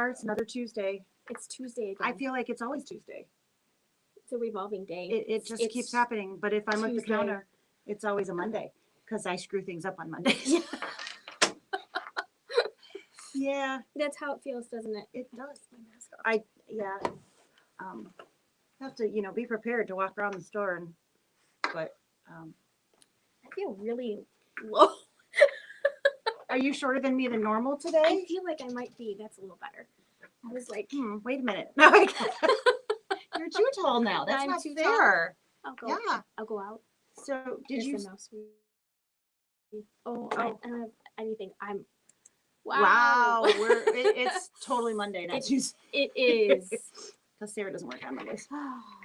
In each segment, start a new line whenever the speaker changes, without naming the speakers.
are. It's another Tuesday.
It's Tuesday again.
I feel like it's always Tuesday.
It's a revolving day.
It just keeps happening. But if I'm at the counter, it's always a Monday because I screw things up on Mondays. Yeah.
That's how it feels, doesn't it?
It does. My mask off. Have to, be prepared to walk around the store but
I feel really low.
Are you shorter than me than normal today?
I feel like I might be. That's a little better. I was like,
wait a minute. No, you're too tall now. That's
I'm
not
too
fair.
I'll go.
Yeah.
I'll go out.
So
There's
you?
the mouse. Oh, I don't have anything. I'm.
Wow. It's totally Monday, not Tuesday.
It is.
Because Sarah doesn't work on Mondays.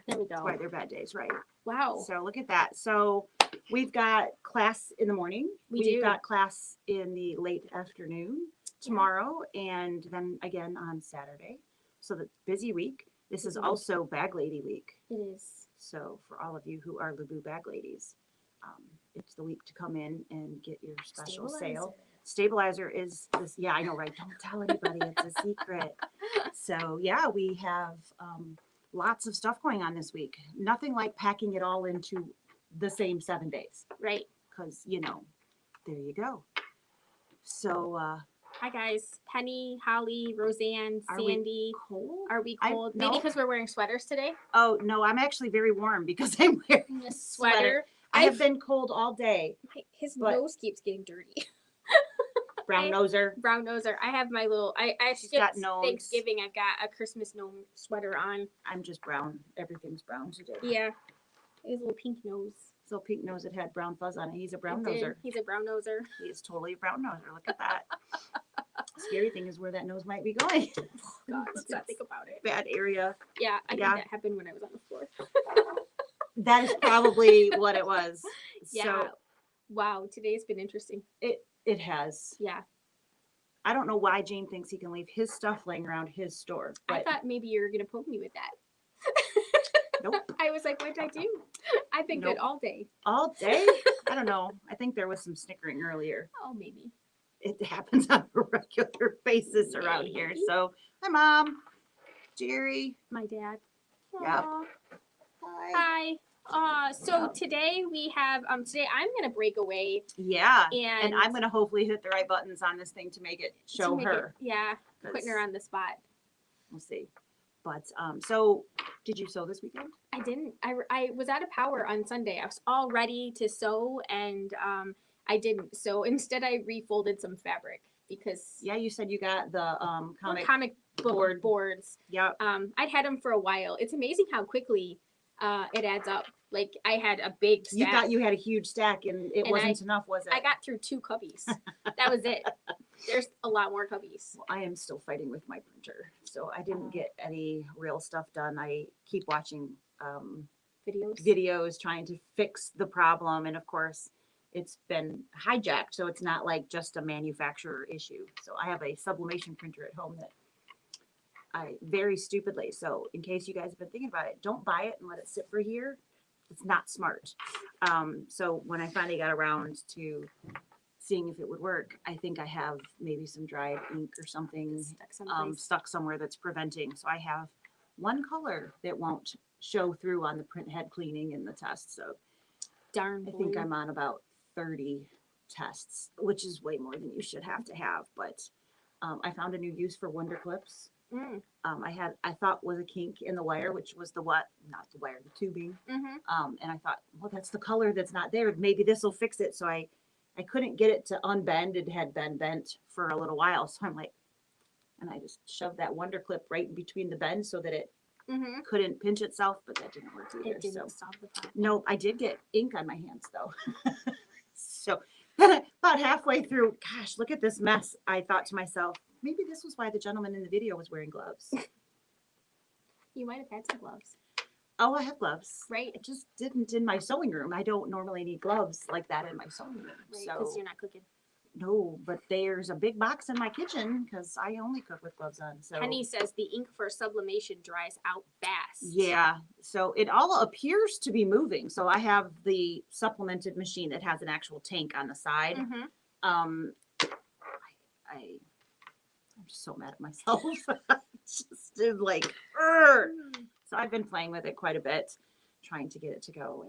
There we go.
That's why they're bad days, right?
Wow.
So look at that. So we've got class in the morning. We've got class in the late afternoon tomorrow, and then again on Saturday. So the busy week. This is also Bag Lady Week.
It is.
So for all of you who are Leabu bag ladies, it's the week to come in and get your special sale. Stabilizer is this. Yeah, I know, right? Don't tell anybody. It's a secret. So yeah, we have lots of stuff going on this week. Nothing like packing it all into the same 7 days.
Right.
Because, there you go. So
hi guys, Penny, Holly, Roseanne, Sandy. Are we cold? Maybe because we're wearing sweaters today.
Oh no, I'm actually very warm because I'm wearing
a sweater.
I have been cold all day.
His nose keeps getting dirty.
Brown noser.
I have my little. I skipped Thanksgiving. I've got a Christmas gnome sweater on.
I'm just brown. Everything's brown today.
Yeah, his little pink nose.
His little pink nose that had brown fuzz on it. He's a brown noser.
He's a brown noser.
He is totally a brown noser. Look at that. Scary thing is where that nose might be going.
Oh, God, let's not think about it.
Bad area.
Yeah, I think that happened when I was on the floor.
That is probably what it was.
Yeah.
So,
wow, today's been interesting.
It has.
Yeah.
I don't know why Jane thinks he can leave his stuff laying around his store. But
I thought maybe you were going to poke me with that.
Nope.
I was like, what did I do? I've been good all day.
All day? I don't know. I think there was some snickering earlier.
Oh, maybe.
It happens on a regular basis around here. So, hi, Mom. Jerry.
My dad.
Yeah.
Hi. So today we have, today I'm going to break away.
Yeah. And I'm going to hopefully hit the right buttons on this thing to make it show her.
Putting her on the spot.
We'll see. But, so did you sew this weekend?
I didn't. I was out of power on Sunday. I was all ready to sew and, I didn't. So instead I refolded some fabric because.
Yeah, you said you got the,
comic book boards.
Yeah.
I'd had them for a while. It's amazing how quickly, it adds up. Like I had a big stack.
You thought you had a huge stack and it wasn't enough, was it?
I got through 2 cubbies. That was it. There's a lot more cubbies.
Well, I am still fighting with my printer. So I didn't get any real stuff done. I keep watching videos trying to fix the problem. And of course, it's been hijacked. So it's not like just a manufacturer issue. So I have a sublimation printer at home that I very stupidly. So in case you guys have been thinking about it, don't buy it and let it sit for a year. It's not smart. So when I finally got around to seeing if it would work, I think I have maybe some dried ink or something stuck somewhere that's preventing. So I have one color that won't show through on the print head cleaning in the test. So
darn,
I think I'm on about 30 tests, which is way more than you should have to have. But I found a new use for Wonder Clips. I thought was a kink in the wire, which was the tubing. And I thought, well, that's the color that's not there. Maybe this will fix it. So I couldn't get it to unbend. It had been bent for a little while. So I'm like, and I just shoved that Wonder Clip right in between the bends so that it couldn't pinch itself, but that didn't work either.
It didn't solve the problem.
No, I did get ink on my hands though. So about halfway through, gosh, look at this mess. I thought to myself, maybe this was why the gentleman in the video was wearing gloves.
You might have had some gloves.
Oh, I have gloves.
Right.
I just didn't in my sewing room. I don't normally need gloves like that in my sewing room.
Right, because you're not cooking.
No, but there's a big box in my kitchen because I only cook with gloves on. So
Penny says the ink for sublimation dries out fast.
Yeah. So it all appears to be moving. So I have the supplemented machine that has an actual tank on the side. I I'm just so mad at myself. Just did like, "Urgh." So I've been playing with it quite a bit, trying to get it to go.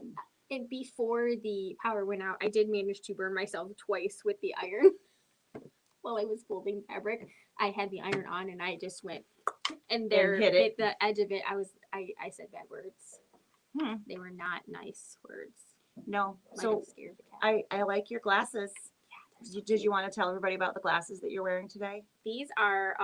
And before the power went out, I did manage to burn myself twice with the iron while I was folding fabric. I had the iron on and I just went and there
hit
hit
it.
the edge of it. I said bad words.
Hmm.
They were not nice words.
No.
Might
So
have scared the cat.
I like your glasses.
Yeah, they're so
Did you
cute.
want to tell everybody about the glasses that you're wearing today?
These are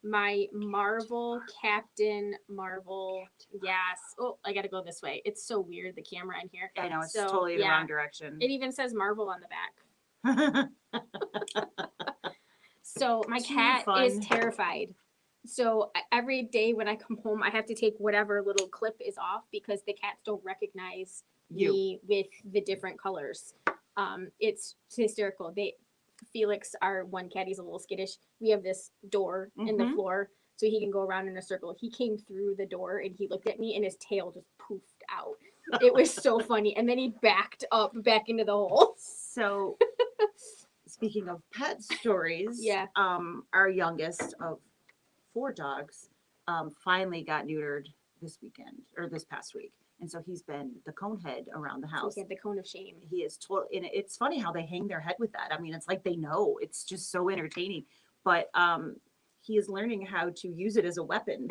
my Marvel Captain Marvel. Yes. Oh, I gotta go this way. It's so weird, the camera in here.
I know it's
So,
totally the
yeah.
wrong direction.
It even says Marvel on the back. So my
Too
cat is
fun.
terrified. So every day when I come home, I have to take whatever little clip is off because the cats don't recognize me with the different colors. It's hysterical. Felix, our one cat, he's a little skittish. We have this door in the
Mhm.
floor so he can go around in a circle. He came through the door and he looked at me and his tail just poofed out. It was so funny. And then he backed up back into the hole.
So speaking of pet stories,
Yeah.
Our youngest of 4 dogs finally got neutered this weekend or this past week. And so he's been the cone head around the
So
house.
he had the cone of shame.
He is total, and it's funny how they hang their head with that. I mean, it's like they know. It's just so entertaining. But he is learning how to use it as a weapon,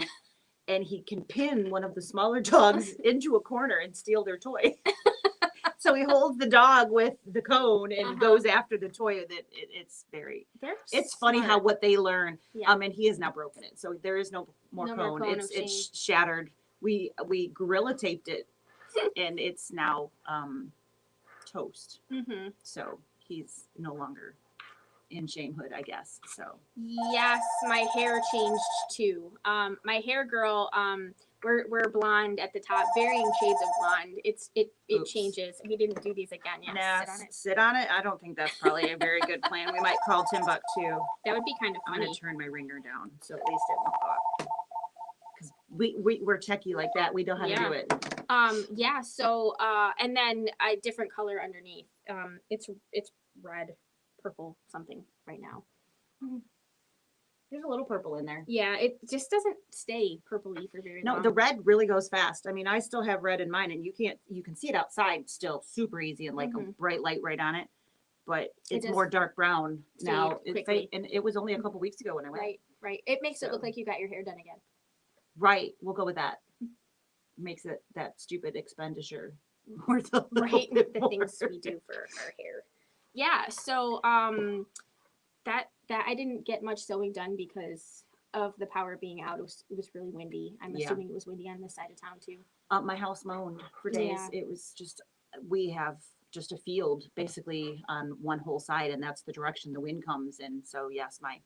and he can pin one of the smaller dogs into a corner and steal their toy. So he holds the dog with the cone and goes after the toy. It's very. It's funny how what they learn.
Yeah.
And he has now broken it, so there is no more cone. It's shattered. We gorilla taped it, and it's now toast.
Mm-hmm.
So he's no longer in shamehood, I guess. So
yes, my hair changed too. My hair girl, we're blonde at the top, varying shades of blonde. It
Oops.
changes. We didn't do these again. Yeah,
nah, sit on it. I don't think that's probably a very good plan. We might call Timbuktu.
That would be kind of
I'm
funny.
gonna turn my ringer down so at least it won't go up. Because we're techie like that. We know how to do it.
Yeah. So and then a different color underneath. It's red, purple, something right now.
There's a little purple in there.
Yeah, it just doesn't stay purpley for very long.
No, the red really goes fast. I mean, I still have red in mine, and you can see it outside still super easy and like a bright light right on it. But it's more dark brown now. And it was only a couple weeks ago when I went.
Right. It makes it look like you got your hair done again.
Right. We'll go with that. Makes it that stupid expenditure worth a
right
bit
the
more.
things we do for our hair. Yeah. So that I didn't get much sewing done because of the power being out. It was really windy. I'm assuming it was windy on this side of town too.
My house moaned for days.
Yeah.
It was just we have just a field basically on one whole side, and that's the direction the wind comes. And so yes, my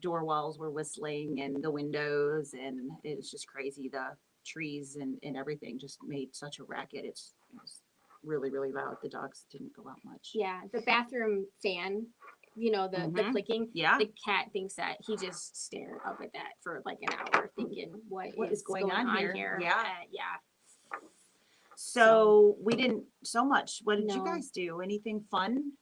door walls were whistling and the windows, and it was just crazy. The trees and everything just made such a racket. It was really, really loud. The dogs didn't go out much.
Yeah, the bathroom fan, the clicking.
Yeah.
The cat thinks that he just stared up at that for like an hour thinking, what is going on here?
Yeah.
Yeah.
So we didn't so much. What did you
No.
guys do? Anything fun?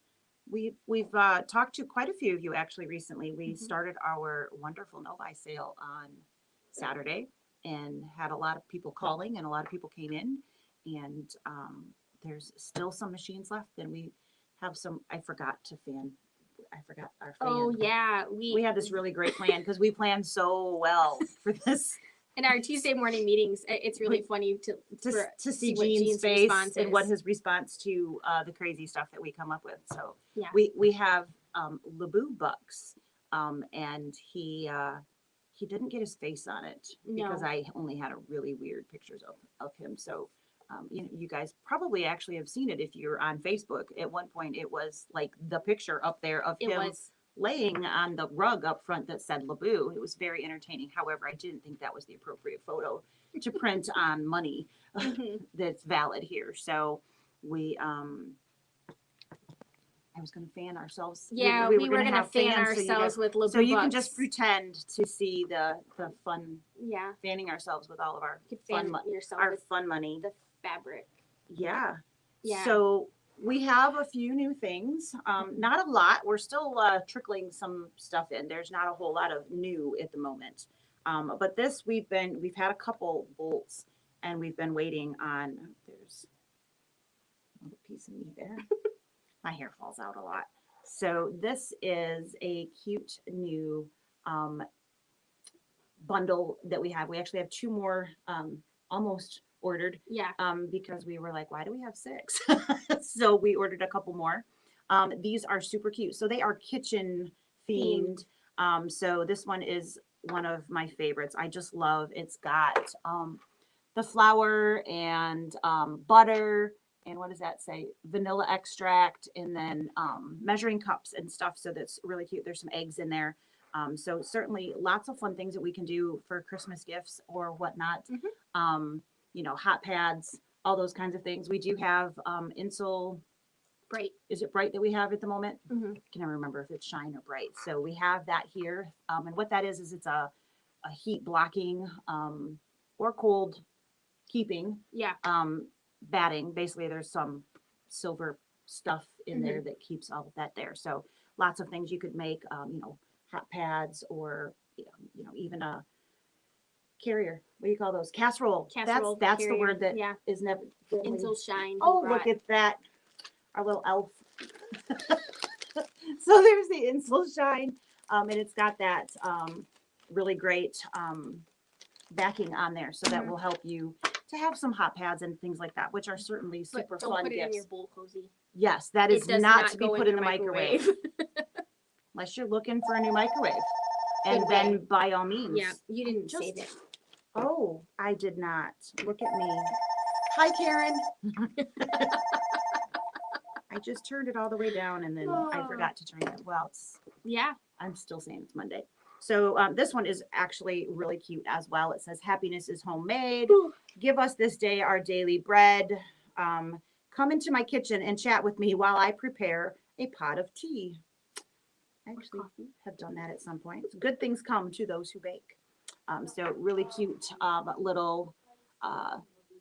We've talked to quite a few of you actually recently. We started our wonderful Novi sale on Saturday and had a lot of people calling, and a lot of people came in, and there's still some machines left, and we have some. I forgot our fan.
Oh yeah,
we had this really great plan because we planned so well for this.
In our Tuesday morning meetings, it's really funny to
see
what
Gene's face and what
is.
his response to the crazy stuff that we come up with. So
yeah.
we have Leabu bucks, and he didn't get his face on it because I only had a really weird pictures of him. So you guys probably actually have seen it if you're on Facebook. At one point, it was like the picture up there of him laying on the rug up front that said Leabu. It was very entertaining. However, I didn't think that was the appropriate photo to print on money that's valid here. So we I was going to fan ourselves.
Yeah, we were going to fan ourselves with Leabu.
So you can just pretend to see the fun.
Yeah.
Fanning ourselves with all of our
fun
fun money.
The fabric.
Yeah.
Yeah.
So we have a few new things. Not a lot. We're still trickling some stuff in. There's not a whole lot of new at the moment. But this we've had a couple bolts, and we've been waiting on. There's a little piece of me there. My hair falls out a lot. So this is a cute new bundle that we have. We actually have two more almost ordered.
Yeah.
Because we were like, why do we have 6? So we ordered a couple more. These are super cute. So they are kitchen themed. So this one is one of my favorites. I just love, it's got the flour and butter, and what does that say? Vanilla extract, and then measuring cups and stuff. So that's really cute. There's some eggs in there. So certainly lots of fun things that we can do for Christmas gifts or whatnot. You know, hot pads, all those kinds of things. We do have Insole.
Bright.
Is it Bright that we have at the moment?
Mm-hmm.
I can never remember if it's Shine or Bright. So we have that here. And what that is it's a heat blocking or cold keeping batting. Basically, there's some silver stuff in there that keeps all of that there. So lots of things you could make, you know, hot pads or, you know, even a carrier. What do you call those? Casserole.
Casserole.
That's
carrier.
the word that
Yeah.
is never.
Insole Shine.
Oh, look at that. Our little elf. So there's the Insole Shine. And it's got that really great backing on there. So that will help you to have some hot pads and things like that, which are certainly super
But don't
fun
put it
gifts.
in your bowl cozy.
Yes, that is
It does
not to be
go
put in
your
the microwave. Unless you're looking for a new microwave. And
Good
then
way.
by all means.
Yeah, you didn't say
Just-
that.
Oh, I did not. Look at me. Hi, Karen. I just turned it all the way down and then I
Oh.
forgot to turn it. Well,
Yeah.
I'm still saying it's Monday. So this one is actually really cute as well. It says, happiness is homemade. Give us this day our daily bread. Come into my kitchen and chat with me while I prepare a pot of tea. I actually have done that at some point. Good things come to those who bake. So really cute little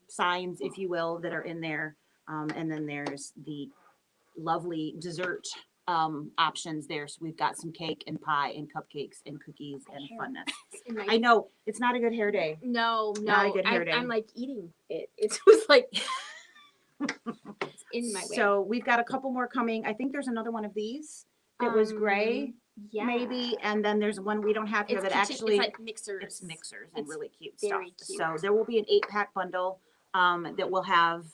signs, if you will, that are in there. And then there's the lovely dessert options there. So we've got some cake and pie and cupcakes and cookies and funness. I know it's not a good hair day.
No,
Not a good hair day.
I'm like eating it. It was like it's in my way.
So we've got a couple more coming. I think there's another one of these that was gray.
Yeah.
Maybe, and then there's one we don't have here
It's
that
kitchen,
actually
it's like mixers.
it's mixers and
It's
really cute stuff.
very cute.
So there will be an 8-pack bundle that will have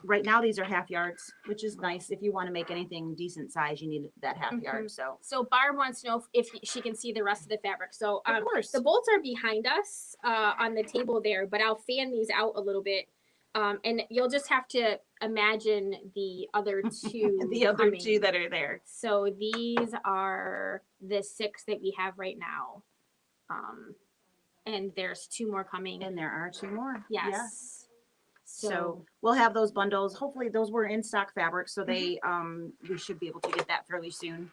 right now these are half yards, which is nice. If you want to make anything decent size, you need that half yard.
So Barb wants to know if she can see the rest of the fabric. So
of course,
the bolts are behind us on the table there, but I'll fan these out a little bit. And you'll just have to imagine the other two.
the other
coming.
two that are there.
So these are the 6 that we have right now. And there's 2 more coming.
And there are 2 more.
Yes.
Yeah. So we'll have those bundles. Hopefully those were in stock fabric. So they we should be able to get that fairly soon.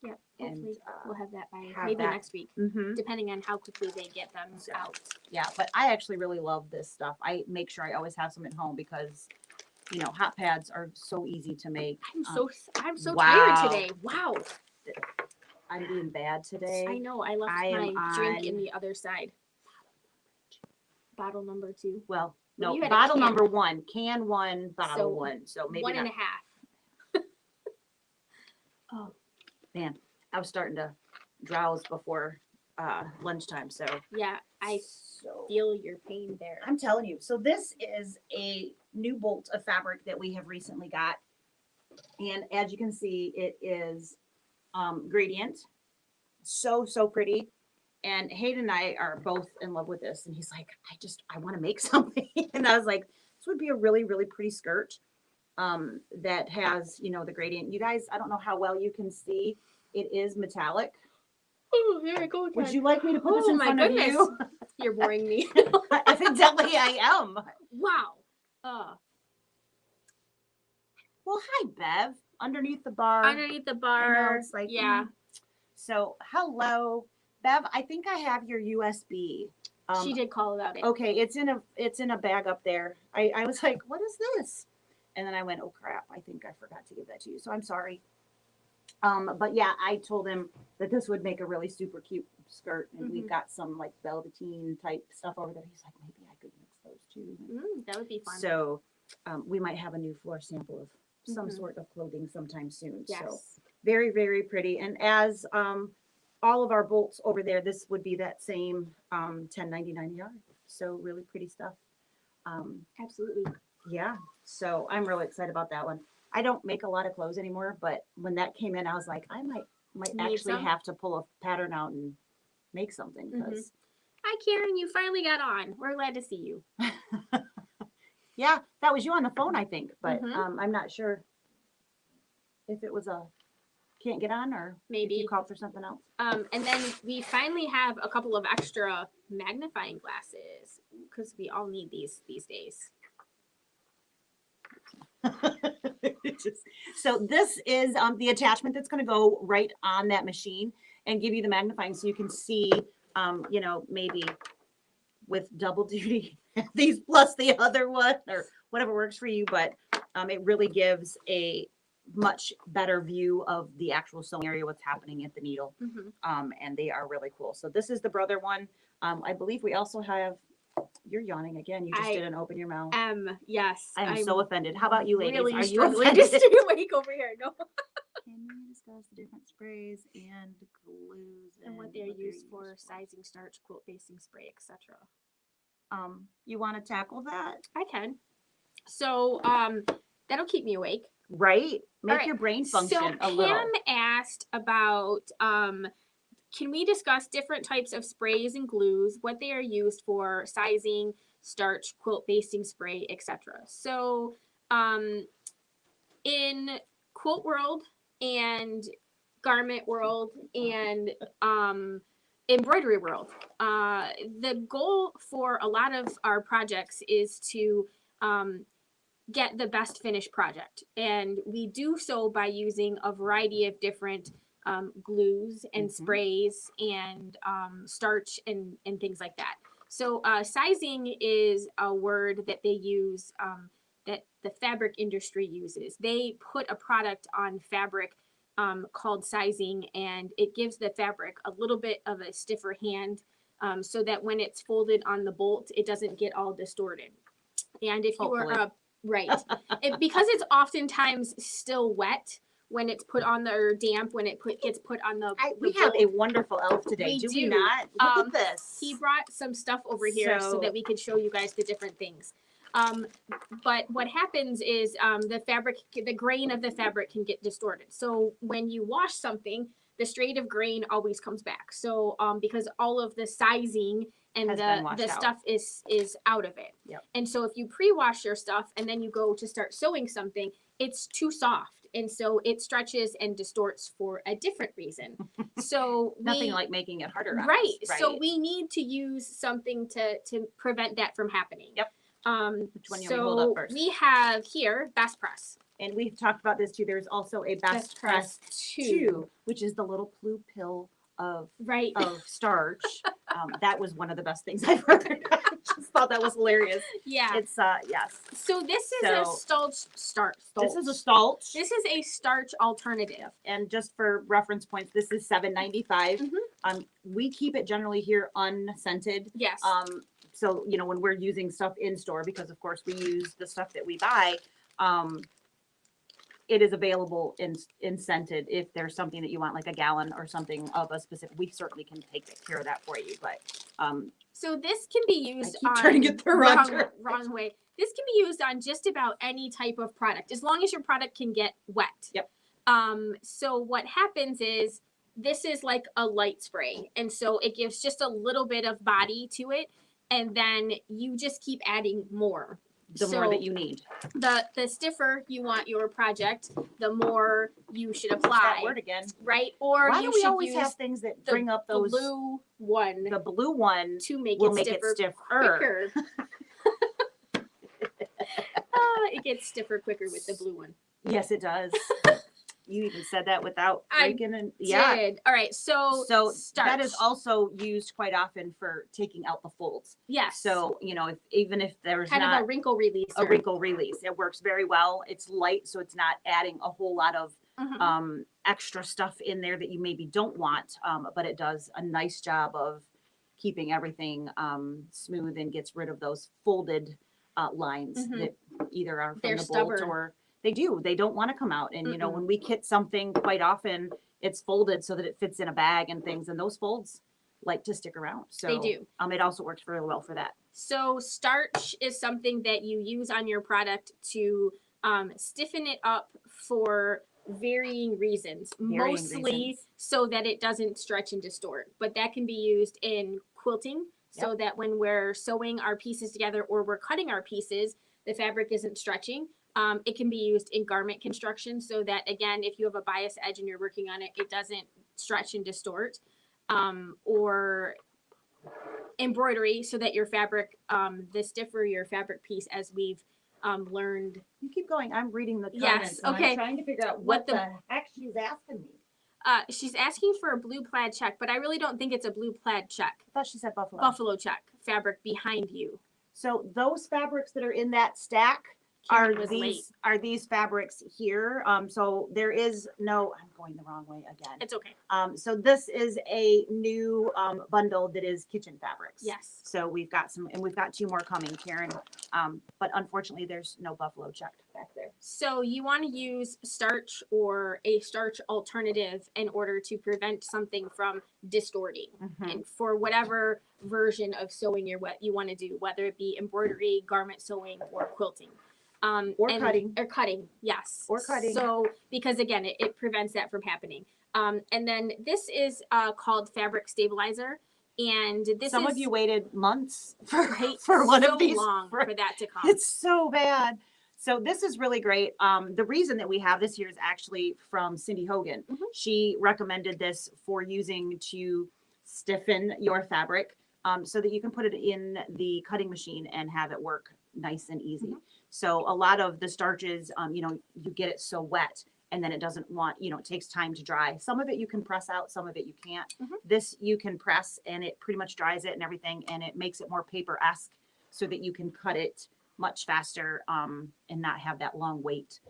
Yeah,
and
hopefully we'll have that by
have
maybe
that.
next week,
Mm-hmm.
depending on how quickly they get them out.
Yeah, but I actually really love this stuff. I make sure I always have some at home because, you know, hot pads are so easy to make.
I'm so
wow.
tired today. Wow.
I'm being bad today.
I know. I left my drink in the other side. Bottle number 2.
Well,
Well,
no,
you had a
bottle
can.
number 1, can 1, bottle
So,
1. So maybe
1
not.
and a half. Oh,
Man, I was starting to drowse before lunchtime. So
yeah. I feel your pain there.
I'm telling you. So this is a new bolt of fabric that we have recently got. And as you can see, it is gradient. So pretty. And Hayden and I are both in love with this. And he's like, I want to make something. And I was like, this would be a really, really pretty skirt that has, you know, the gradient. You guys, I don't know how well you can see. It is metallic.
Oh, there I go again.
Would you like me to put this in front of you?
You're boring me.
Evidently I am.
Wow.
Well, hi, Bev. Underneath the bar.
Underneath the bar.
I know, it's like,
yeah.
So, hello, Bev. I think I have your USB.
She did call about it.
Okay, it's in a bag up there. I was like, what is this? And then I went, oh crap, I think I forgot to give that to you. So I'm sorry. But yeah, I told him that this would make a really super cute skirt. And we've got some like velveteen type stuff over there. He's like, maybe I could mix those too.
That would be fun.
So we might have a new floor sample of some sort of clothing sometime soon.
Yes.
So very, very pretty. And as all of our bolts over there, this would be that same $10.99 a yard. So really pretty stuff.
Absolutely.
Yeah. So I'm really excited about that one. I don't make a lot of clothes anymore, but when that came in, I was like, I might
Make
actually
some?
have to pull a pattern out and make something because
Hi, Karen. You finally got on. We're glad to see you.
yeah, that was you on the phone, I think, but I'm not sure if it was a can't get on or
Maybe
if you called for something else.
And then we finally have a couple of extra magnifying glasses because we all need these days.
So this is the attachment that's going to go right on that machine and give you the magnifying so you can see, you know, maybe with double duty, these plus the other one or whatever works for you. But it really gives a much better view of the actual sewing area, what's happening at the needle. And they are really cool. So this is the brother one. I believe we also have, you're yawning again. You just didn't open your mouth.
Yes.
I'm so offended. How about you ladies?
Really
Are you
struggling
offended?
to stay awake over here. No.
Can you discuss the different sprays and glues
And what they're used for, sizing, starch, quilt basting spray, etc.
You want to tackle that?
I can. So that'll keep me awake.
Right? Make
right.
your brain function
So
a little.
Pam asked about can we discuss different types of sprays and glues, what they are used for, sizing, starch, quilt basting spray, etc. So in quilt world and garment world and embroidery world, the goal for a lot of our projects is to get the best finished project, and we do so by using a variety of different glues and sprays and starch and things like that. So sizing is a word that they use, that the fabric industry uses. They put a product on fabric called sizing, and it gives the fabric a little bit of a stiffer hand so that when it's folded on the bolt, it doesn't get all distorted. And if you are right, because it's oftentimes still wet when it's put on the, or damp when it gets put on the
we have a wonderful elf today. Do we not? Look at this.
He brought some stuff over here so that we could show you guys the different things. But what happens is the fabric, the grain of the fabric can get distorted. So when you wash something, the straight of grain always comes back. So because all of the sizing and the stuff is out of it.
Yep.
And so if you pre-wash your stuff and then you go to start sewing something, it's too soft. And so it stretches and distorts for a different reason. So
nothing like making it harder.
Right. So we need to use something to prevent that from happening.
Yep. Which one you want to
so
hold up first?
We have here Best Press.
And we've talked about this too. There's also a Best Press 2, which is the little blue pill of starch. That was one of the best things I've heard. I just thought that was hilarious.
Yeah.
It's yes.
So this is a starch.
This is a starch.
This is a starch alternative.
And just for reference points, this is $7.95. We keep it generally here unscented.
Yes.
So you know when we're using stuff in store, because of course we use the stuff that we buy. It is available in scented if there's something that you want, like a gallon or something of a specific. We certainly can take care of that for you. But
so this can be used on
trying to get the
wrong way. This can be used on just about any type of product, as long as your product can get wet.
Yep.
So what happens is this is like a light spray, and so it gives just a little bit of body to it, and then you just keep adding more.
The more that you need.
The stiffer you want your project, the more you should apply.
That word again.
Right? Or
why
you
do we
should
always
use
have things that bring up those
blue one?
The blue one
to make
will
it
make
stiffer
it stiffer.
Quicker. It gets stiffer quicker with the blue one.
Yes, it does. You even said that without
I
breaking and yeah.
Did. All right. So
That is
starch.
also used quite often for taking out the folds.
Yes.
So, if even if there's
kind
not
of a wrinkle releaser.
a wrinkle release, it works very well. It's light, so it's not adding a whole lot of extra stuff in there that you maybe don't want. But it does a nice job of keeping everything smooth and gets rid of those folded lines that either are from
They're
the
stubborn.
bolt or they don't want to come out. And when we kit something, quite often it's folded so that it fits in a bag and things, and those folds like to stick around. So
They do.
It also works really well for that.
So starch is something that you use on your product to stiffen it up for varying reasons, mostly so that it doesn't stretch and distort. But that can be used in quilting, so that when we're sewing our pieces together or we're cutting our pieces, the fabric isn't stretching. It can be used in garment construction, so that, again, if you have a bias edge and you're working on it, it doesn't stretch and distort. Or embroidery, so that your fabric, the stiffer your fabric piece, as we've learned.
You keep going. I'm reading the
Yes.
comments.
Okay.
I'm trying to figure out what the heck she's asking me.
She's asking for a blue plaid check, but I really don't think it's a blue plaid check.
I thought she said buffalo.
Buffalo check fabric behind you.
So those fabrics that are in that stack are these fabrics here. So there is no, I'm going the wrong way again.
It's okay.
So this is a new bundle that is kitchen fabrics.
Yes.
So we've got we've got 2 more coming, Karen. But unfortunately there's no buffalo check back there.
So you want to use starch or a starch alternative in order to prevent something from distorting. And for whatever version of sewing you want to do, whether it be embroidery, garment sewing, or quilting. Cutting, yes.
Or cutting.
So, because again, it prevents that from happening. And then this is called fabric stabilizer. And this
Some
is,
of you waited months for one of these.
Long for that to come.
It's so bad. So this is really great. The reason that we have this here is actually from Cindy Hogan. She recommended this for using to stiffen your fabric so that you can put it in the cutting machine and have it work nice and easy. So a lot of the starches, you get it so wet and then it doesn't it takes time to dry. Some of it you can press out, some of it you can't. This you can press and it pretty much dries it and everything, and it makes it more paper-esque so that you can cut it much faster and not have that long wait.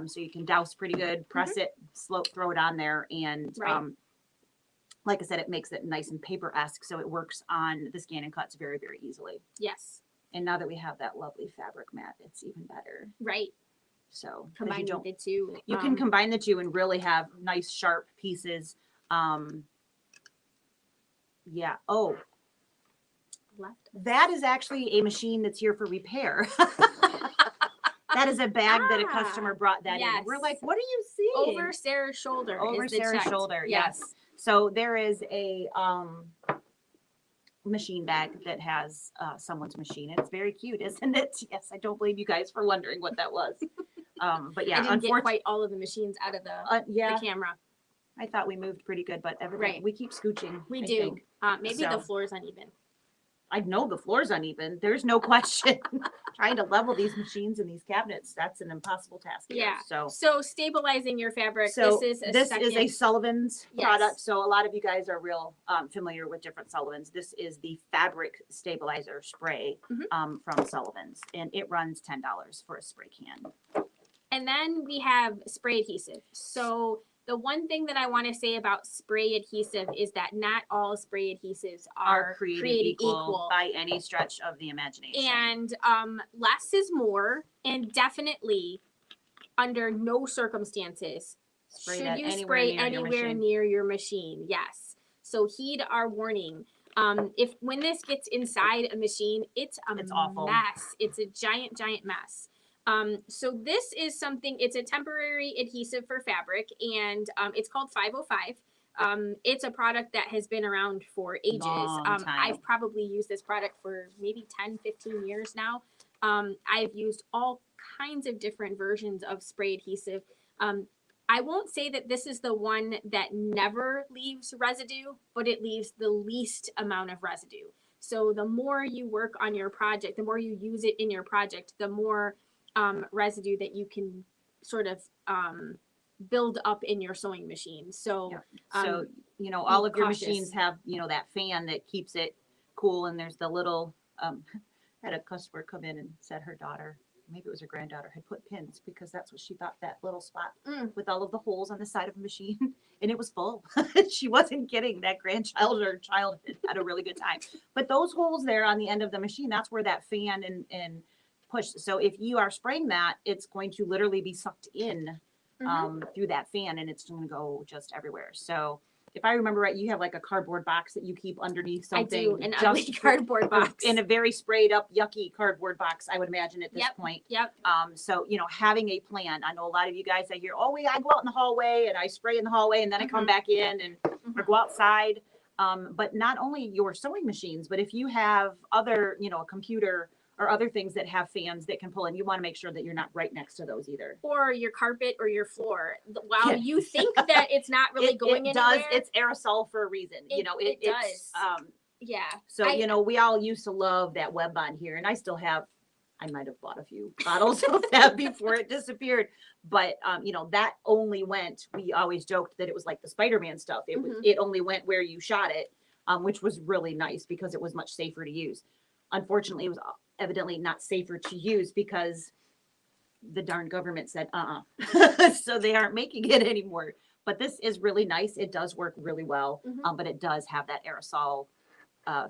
So you can douse pretty good, press it, throw it on there, and like I said, it makes it nice and paper-esque, so it works on the scan and cuts very, very easily.
Yes.
And now that we have that lovely fabric mat, it's even better.
Right.
So
combine the two.
You can combine the two and really have nice sharp pieces. Yeah. Oh, that is actually a machine that's here for repair. That is a bag that a customer brought that in. We're like, what are you seeing?
Over Sarah's shoulder.
Over Sarah's shoulder.
Yes.
So there is a machine bag that has someone's machine. It's very cute, isn't it? Yes, I don't blame you guys for wondering what that was. But yeah,
I didn't get quite all of the machines out of the camera.
I thought we moved pretty good, but everything we keep scooching.
We do. Maybe the floor's uneven.
I know the floor's uneven. There's no question. Trying to level these machines and these cabinets, that's an impossible task.
Yeah.
So
stabilizing your fabric.
So
this is
a Sullivan's product. So a lot of you guys are real familiar with different Sullivans. This is the fabric stabilizer spray from Sullivan's, and it runs $10 for a spray can.
And then we have spray adhesive. So the one thing that I want to say about spray adhesive is that not all spray adhesives are created equal
by any stretch of the imagination.
And less is more, and definitely under no circumstances should you spray anywhere near your machine. Yes. So heed our warning. When this gets inside a machine, it's
awful.
Mess. It's a giant mess. So this is something, it's a temporary adhesive for fabric, and it's called 505. It's a product that has been around for ages. I've probably used this product for maybe 10, 15 years now. I've used all kinds of different versions of spray adhesive. I won't say that this is the one that never leaves residue, but it leaves the least amount of residue. So the more you work on your project, the more you use it in your project, the more residue that you can sort of build up in your sewing machine. So,
Yeah. So, all
be
of your
cautious.
machines have, that fan that keeps it cool. And there's the little, had a customer come in and said her daughter, maybe it was her granddaughter, had put pins because that's what she thought, that little spot with all of the holes on the side of the machine. And it was full. She wasn't kidding. That grandchild or child had a really good time. But those holes there on the end of the machine, that's where that fan and push. So if you are spraying that, it's going to literally be sucked in through that fan, and it's going to go just everywhere. So if I remember right, you have like a cardboard box that you keep underneath something.
I do, an ugly cardboard box.
In a very sprayed up, yucky cardboard box, I would imagine at this point.
Yep.
So, having a plan. I know a lot of you guys that hear, I go out in the hallway and I spray in the hallway and then I come back in and or go outside. But not only your sewing machines, but if you have other, a computer or other things that have fans that can pull in, you want to make sure that you're not right next to those either.
Or your carpet or your floor. While you think that it's not really going anywhere.
It's aerosol for a reason.
It does. Yeah.
So, we all used to love that Web Bond here, and I still have, I might have bought a few bottles of that before it disappeared. But, that only went, we always joked that it was like the Spider-Man stuff. It only went where you shot it, which was really nice because it was much safer to use. Unfortunately, it was evidently not safer to use because the darn government said, so they aren't making it anymore. But this is really nice. It does work really well, but it does have that aerosol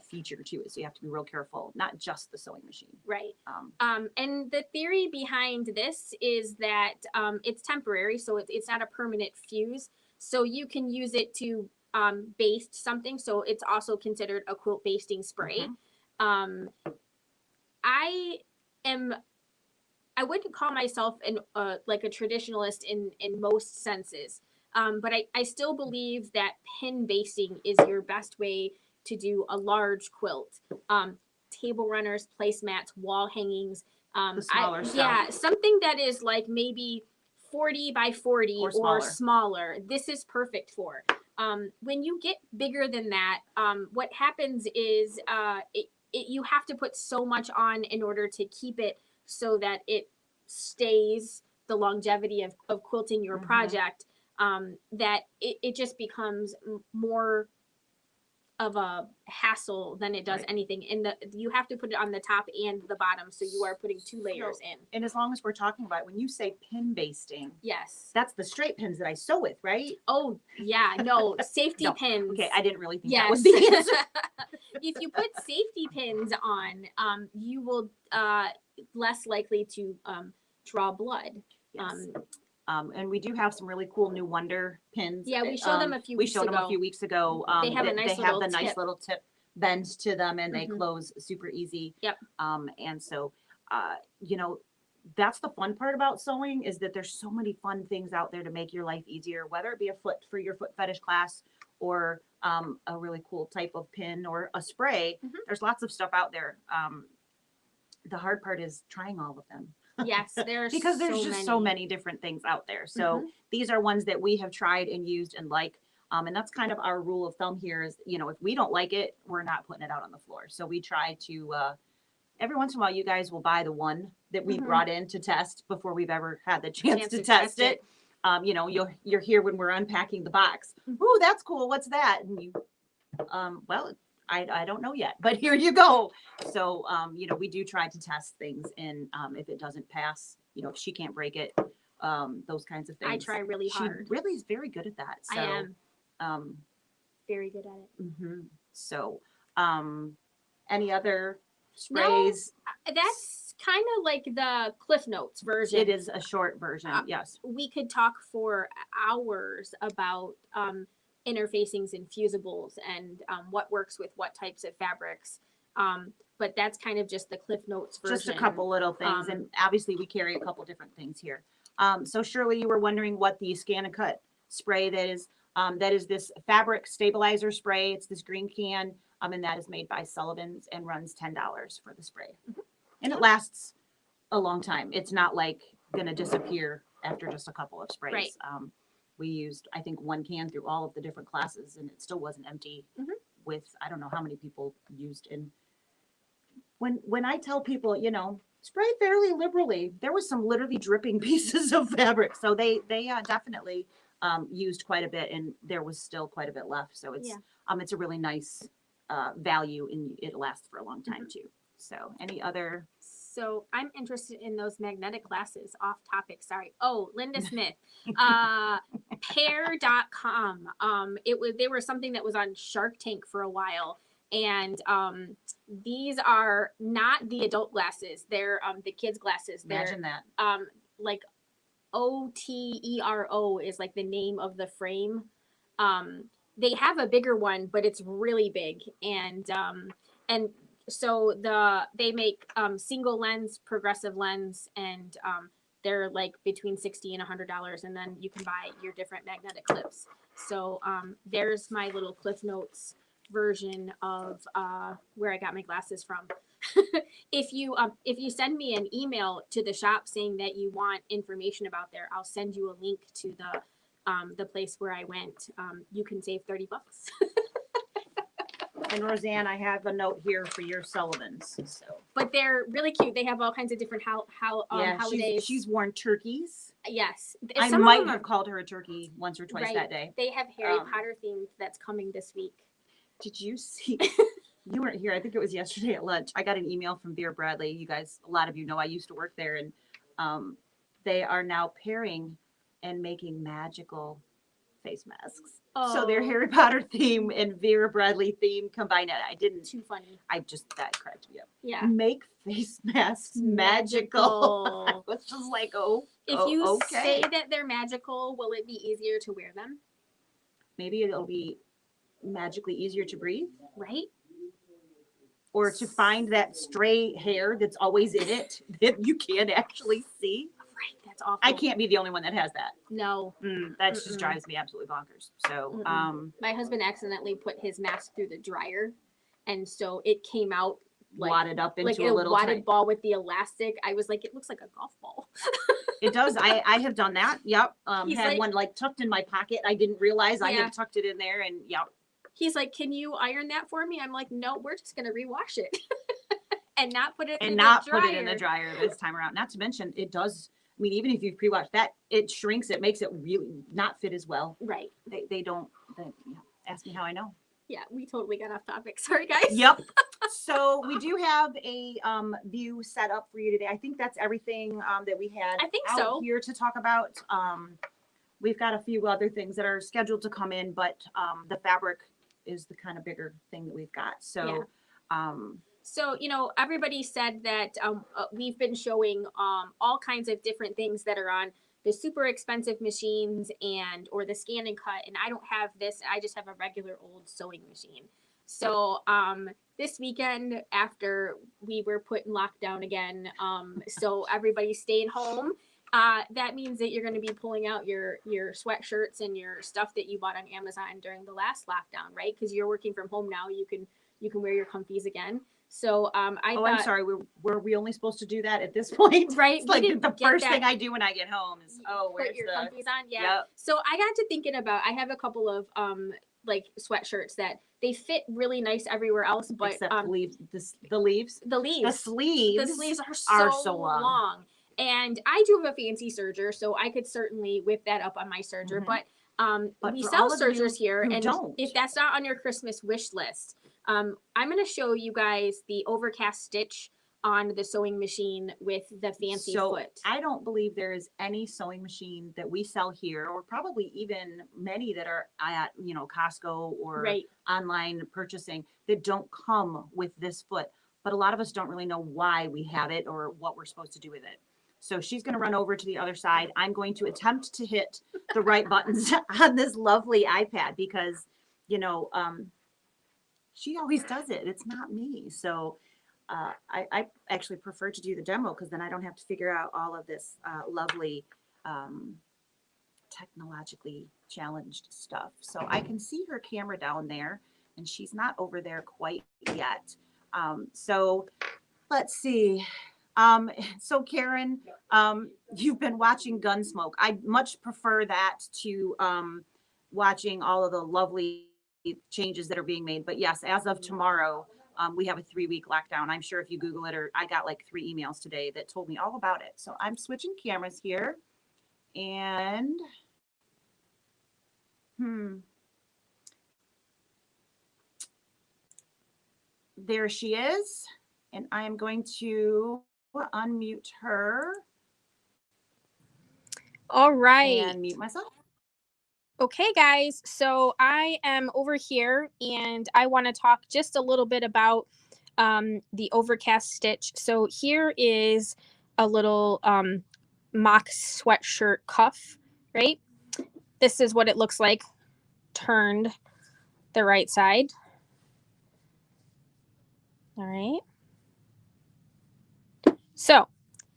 feature to it. So you have to be real careful, not just the sewing machine.
Right. And the theory behind this is that it's temporary. So it's not a permanent fuse. So you can use it to baste something. So it's also considered a quilt basting spray. I wouldn't call myself like a traditionalist in most senses, but I still believe that pin basting is your best way to do a large quilt. Table runners, placemats, wall hangings.
The smaller stuff.
Yeah, something that is like maybe 40 by 40 or smaller. This is perfect for. When you get bigger than that, what happens is you have to put so much on in order to keep it so that it stays the longevity of quilting your project, that it just becomes more of a hassle than it does anything. And you have to put it on the top and the bottom, so you are putting 2 layers in.
And as long as we're talking about it, when you say pin basting,
yes,
that's the straight pins that I sew with, right?
Oh yeah, no, safety pins.
Okay, I didn't really think that was the answer.
If you put safety pins on, you will less likely to draw blood.
Yes. And we do have some really cool new Wonder pins.
Yeah, we showed them a few weeks ago.
We showed them a few weeks ago.
They have the
nice little tip bend to them, and they close super easy.
Yep.
And so, that's the fun part about sewing, is that there's so many fun things out there to make your life easier, whether it be a foot for your foot fetish class or a really cool type of pin or a spray. There's lots of stuff out there. The hard part is trying all of them.
Yes, there's
because there's so many different things out there. So these are ones that we have tried and used and like. And that's kind of our rule of thumb here is, if we don't like it, we're not putting it out on the floor. So we try to, every once in a while, you guys will buy the one that we brought in to test before we've ever had the chance to test it. You're here when we're unpacking the box. Ooh, that's cool. What's that? And you, well, I don't know yet, but here you go. So, we do try to test things, and if it doesn't pass, if she can't break it, those kinds of things.
I try really hard.
She really is very good at that. So,
I am very good at it.
So, any other sprays?
No, that's kind of like the Cliff Notes version.
It is a short version. Yes.
We could talk for hours about interfacings and fusibles and what works with what types of fabrics. But that's kind of just the Cliff Notes version.
Just a couple little things. And obviously we carry a couple different things here. So Shirley, you were wondering what the Scan and Cut spray that is this fabric stabilizer spray. It's this green can. And that is made by Sullivan's and runs $10 for the spray. And it lasts a long time. It's not like going to disappear after just a couple of sprays.
Right.
We used, I think, one can through all of the different classes, and it still wasn't empty with, I don't know how many people used. And when I tell people, spray fairly liberally. There was some literally dripping pieces of fabric, so they definitely used quite a bit, and there was still quite a bit left. So it's a really nice value, and it lasts for a long time too. So any other?
So I'm interested in those magnetic glasses. Off topic, sorry. Oh, Linda Smith, Pair.com. They were something that was on Shark Tank for a while, and these are not the adult glasses. They're the kids' glasses.
Imagine that.
Like OTERO is like the name of the frame. They have a bigger one, but it's really big, and so they make single lens, progressive lens, and they're like between $60 and $100, and then you can buy your different magnetic clips. So there's my little Cliff Notes version of where I got my glasses from. If you send me an email to the shop saying that you want information about there, I'll send you a link to the place where I went. You can save $30.
And Roseanne, I have a note here for your Sullivans. So,
but they're really cute. They have all kinds of different holidays.
She's worn turkeys.
Yes,
I might have called her a turkey once or twice that day.
They have Harry Potter themed that's coming this week.
Did you see? You weren't here. I think it was yesterday at lunch. I got an email from Vera Bradley. You guys, a lot of you know I used to work there, and they are now pairing and making magical face masks. Oh. So their Harry Potter theme and Vera Bradley theme combined. I didn't.
Too funny.
That cracked me up.
Yeah.
Make face masks magical. I was just like,
If you say that they're magical, will it be easier to wear them?
Maybe it'll be magically easier to breathe.
Right.
Or to find that stray hair that's always in it that you can't actually see.
Right, that's awful.
I can't be the only one that has that.
No.
That just drives me absolutely bonkers. So,
my husband accidentally put his mask through the dryer, and so it came out
wadded up into
like
a little
wadded ball with the elastic. I was like, it looks like a golf ball.
It does. I have done that. Yep. Had one like tucked in my pocket. I didn't realize I had tucked it in there, and yep.
He's like, can you iron that for me? I'm like, no, we're just gonna rewash it and not put it in the dryer
this time around. Not to mention, it does. I mean, even if you've pre-washed that, it shrinks. It makes it really not fit as well.
Right.
They don't. Ask me how I know.
Yeah, we totally got off topic. Sorry, guys.
Yep. So we do have a view set up for you today. I think that's everything that we had out here to talk about. We've got a few other things that are scheduled to come in, but the fabric is the kind of bigger thing that we've got. So,
so everybody said that we've been showing all kinds of different things that are on the super expensive machines or the scan and cut, and I don't have this. I just have a regular old sewing machine. So this weekend, after we were put in lockdown again, so everybody's staying home. That means that you're going to be pulling out your sweatshirts and your stuff that you bought on Amazon during the last lockdown, right? Because you're working from home now, you can wear your comfies again. So I'm
sorry, were we only supposed to do that at this point?
Right,
it's like the first thing I do when I get home is
put your comfies on. Yeah. Yep. So I got to thinking about. I have a couple of like sweatshirts that they fit really nice everywhere else, but
except the sleeves
are so long. And I do have a fancy serger, so I could certainly whip that up on my serger. But we sell sergers here, and if that's not on your Christmas wish list, I'm going to show you guys the Overcast Stitch on the sewing machine with the fancy foot.
I don't believe there is any sewing machine that we sell here, or probably even many that are at Costco or online purchasing, that don't come with this foot. But a lot of us don't really know why we have it or what we're supposed to do with it. So she's going to run over to the other side. I'm going to attempt to hit the right buttons on this lovely iPad because, she always does it. It's not me. So I actually prefer to do the demo because then I don't have to figure out all of this lovely technologically challenged stuff. So I can see her camera down there, and she's not over there quite yet. So let's see. So Karen, you've been watching Gunsmoke. I much prefer that to watching all of the lovely changes that are being made. But yes, as of tomorrow, we have a 3-week lockdown. I'm sure if you Google it, or I got like 3 emails today that told me all about it. So I'm switching cameras here, and there she is. And I am going to unmute her.
All right.
And mute myself.
Okay, guys. So I am over here and I want to talk just a little bit about the Overcast Stitch. So here is a little mock sweatshirt cuff, right? This is what it looks like turned the right side. All right. So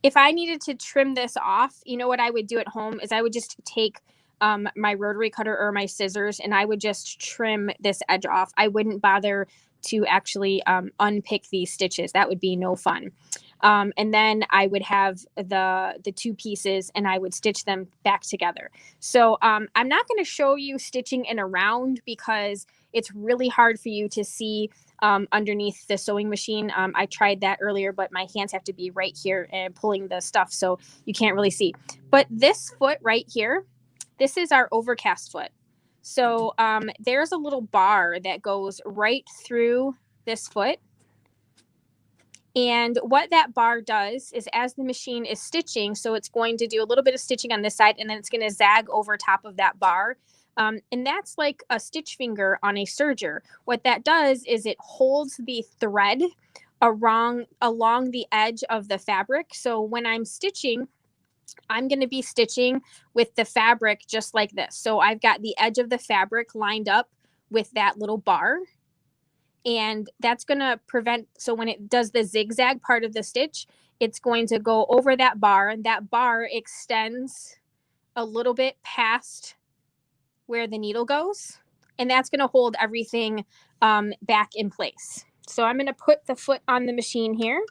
if I needed to trim this off, you know what I would do at home is I would just take my rotary cutter or my scissors and I would just trim this edge off. I wouldn't bother to actually unpick these stitches. That would be no fun. And then I would have the 2 pieces and I would stitch them back together. So I'm not going to show you stitching in a round because it's really hard for you to see underneath the sewing machine. I tried that earlier, but my hands have to be right here and pulling the stuff, so you can't really see. But this foot right here, this is our Overcast foot. So there's a little bar that goes right through this foot. And what that bar does is as the machine is stitching, so it's going to do a little bit of stitching on this side, and then it's going to zag over top of that bar. And that's like a stitch finger on a serger. What that does is it holds the thread along the edge of the fabric. So when I'm stitching, I'm going to be stitching with the fabric just like this. So I've got the edge of the fabric lined up with that little bar. And that's going to prevent, so when it does the zigzag part of the stitch, it's going to go over that bar, and that bar extends a little bit past where the needle goes, and that's going to hold everything back in place. So I'm going to put the foot on the machine here.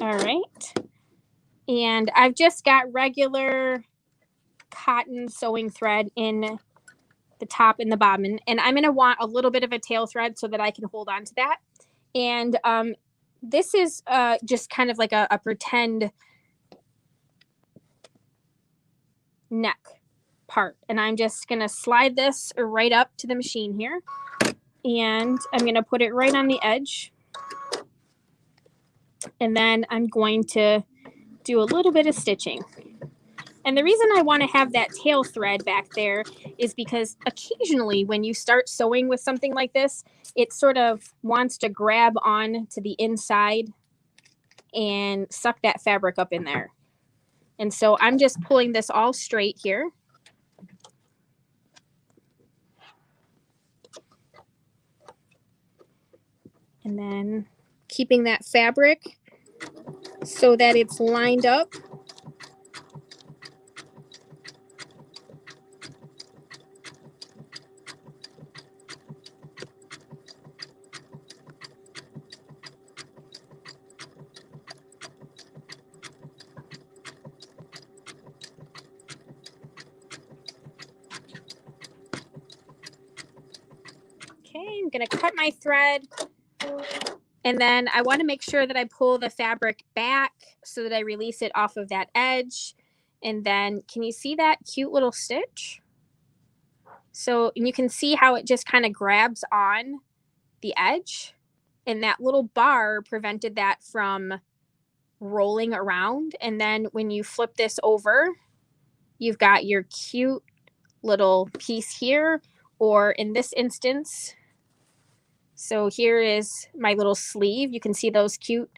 All right. And I've just got regular cotton sewing thread in the top and the bottom, and I'm going to want a little bit of a tail thread so that I can hold on to that. And this is just kind of like a pretend neck part, and I'm just going to slide this right up to the machine here, and I'm going to put it right on the edge, and then I'm going to do a little bit of stitching. And the reason I want to have that tail thread back there is because occasionally when you start sewing with something like this, it sort of wants to grab on to the inside and suck that fabric up in there. And so I'm just pulling this all straight here. And then keeping that fabric so that it's lined up. Okay, I'm going to cut my thread, and then I want to make sure that I pull the fabric back so that I release it off of that edge. And then can you see that cute little stitch? So, and you can see how it just kind of grabs on the edge, and that little bar prevented that from rolling around. And then when you flip this over, you've got your cute little piece here, or in this instance, so here is my little sleeve. You can see those cute,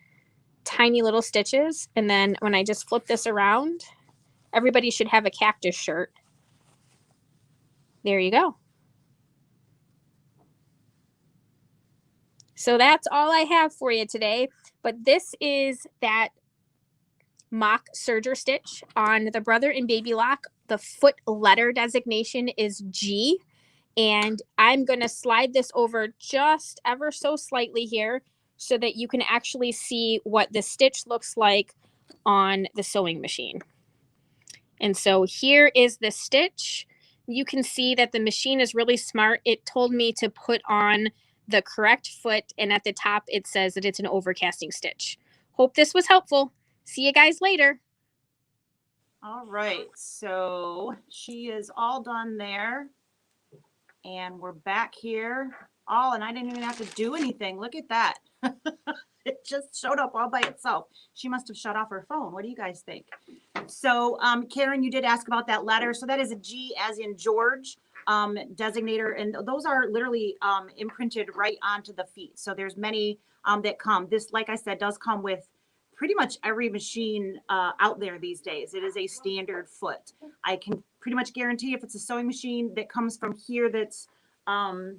tiny little stitches. And then when I just flip this around, everybody should have a cactus shirt. There you go. So that's all I have for you today. But this is that mock serger stitch on the brother and baby lock. The foot letter designation is G. And I'm going to slide this over just ever so slightly here so that you can actually see what the stitch looks like on the sewing machine. And so here is the stitch. you can see that the machine is really smart. It told me to put on the correct foot, and at the top it says that it's an overcasting stitch. Hope this was helpful. See you guys later.
All right, so she is all done there. And we're back here. Oh, and I didn't even have to do anything. Look at that. It just showed up all by itself. She must have shut off her phone. What do you guys think? So, Karen, you did ask about that letter. So that is a G as in George designator. And those are literally imprinted right onto the feet. So there's many that come. This, like I said, does come with pretty much every machine out there these days. It is a standard foot. I can pretty much guarantee if it's a sewing machine that comes from here that's a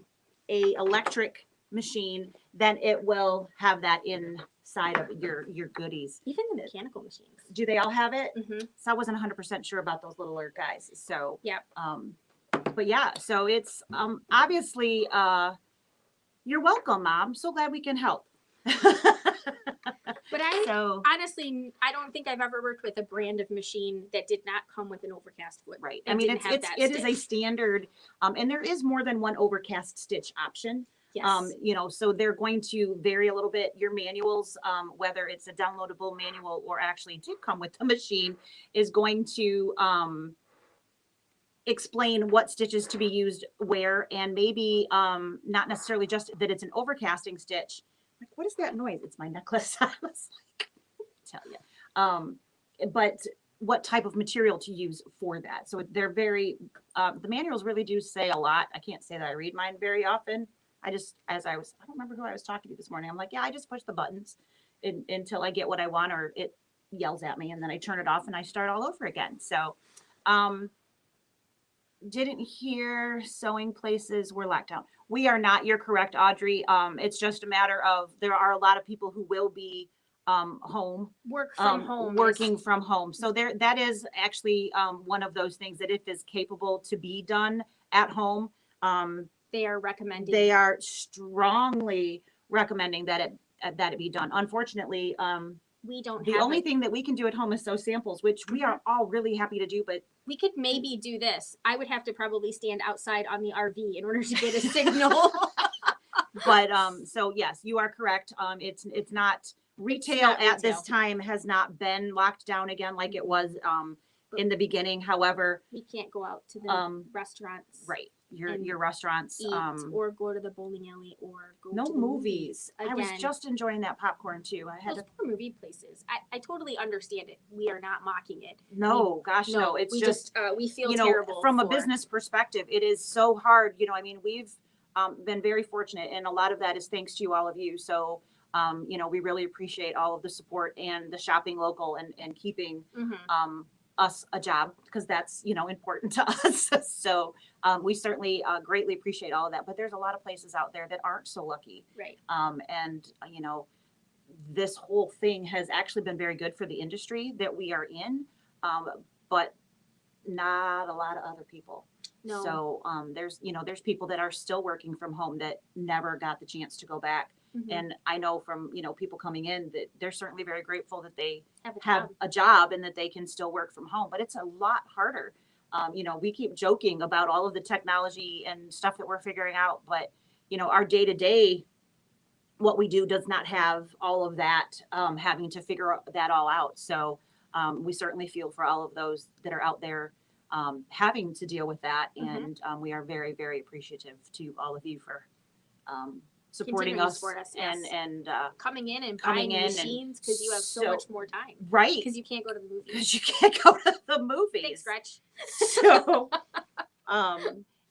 electric machine, then it will have that inside of your goodies.
Even the mechanical machines.
Do they all have it?
Mm-hmm.
So I wasn't 100% sure about those littler guys. So
yeah.
But yeah, so it's obviously you're welcome, Mom. So glad we can help.
But honestly, I don't think I've ever worked with a brand of machine that did not come with an overcast foot.
Right. I mean, it is a standard, and there is more than one overcast stitch option.
Yes.
You know, so they're going to vary a little bit. Your manuals, whether it's a downloadable manual or actually do come with the machine, is going to explain what stitches to be used where, and maybe not necessarily just that it's an overcasting stitch. Like, what is that noise? It's my necklace. I was like, tell you. But what type of material to use for that. So they're very, the manuals really do say a lot. I can't say that I read mine very often. I don't remember who I was talking to this morning. I'm like, yeah, I just push the buttons until I get what I want, or it yells at me, and then I turn it off and I start all over again. So, didn't hear sewing places were locked down. We are not. You're correct, Audrey. It's just a matter of there are a lot of people who will be home, working from home. So that is actually one of those things that if is capable to be done at home,
they are recommending.
They are strongly recommending that it be done. Unfortunately,
we don't.
The only thing that we can do at home is sew samples, which we are all really happy to do, but.
We could maybe do this. I would have to probably stand outside on the RV in order to get a signal.
But so yes, you are correct. It's not retail at this time has not been locked down again like it was in the beginning. However,
we can't go out to the restaurants.
Right. Your restaurants
eat, or go to the bowling alley or go
no
to the
movies.
Again,
I was just enjoying that popcorn too. I had
those poor movie places. I totally understand it. We are not mocking it.
No, gosh, no. It's just
we feel terrible
from a business perspective. It is so hard. You know, I mean, we've been very fortunate, and a lot of that is thanks to all of you. So, you know, we really appreciate all of the support and the shopping local and keeping us a job, because that's, you know, important to us. So we certainly greatly appreciate all of that. But there's a lot of places out there that aren't so lucky.
Right.
And, you know, this whole thing has actually been very good for the industry that we are in, but not a lot of other people.
No.
So there's people that are still working from home that never got the chance to go back. And I know from, you know, people coming in that they're certainly very grateful that they have a job and that they can still work from home, but it's a lot harder. You know, we keep joking about all of the technology and stuff that we're figuring out, but, you know, our day to day, what we do does not have all of that, having to figure that all out. So we certainly feel for all of those that are out there having to deal with that. And we are very, very appreciative to all of you for supporting us,
yes.
and
coming in and buying machines, because you have so much more time,
right?
Because you can't go to the movies. Thanks, Gretch.
So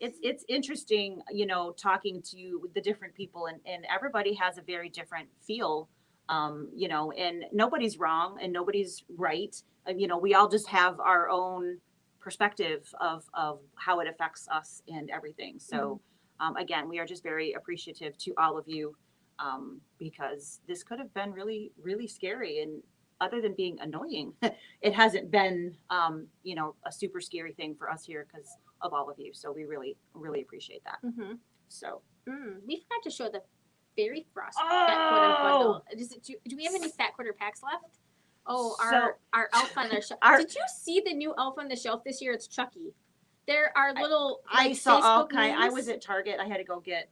it's interesting, you know, talking to the different people, and everybody has a very different feel, you know, and nobody's wrong and nobody's right. You know, we all just have our own perspective of how it affects us and everything. So again, we are just very appreciative to all of you, because this could have been really, really scary. And other than being annoying, it hasn't been, you know, a super scary thing for us here because of all of you. So we really, really appreciate that. So
we forgot to show the Fairy Frost Fat Quarter bundle. Do we have any Fat Quarter packs left? Oh, our elf on the shelf. Did you see the new elf on the shelf this year? It's Chucky. There are little.
I
like,
saw all
Facebook
kind. I
memes.
was at Target. I had to go get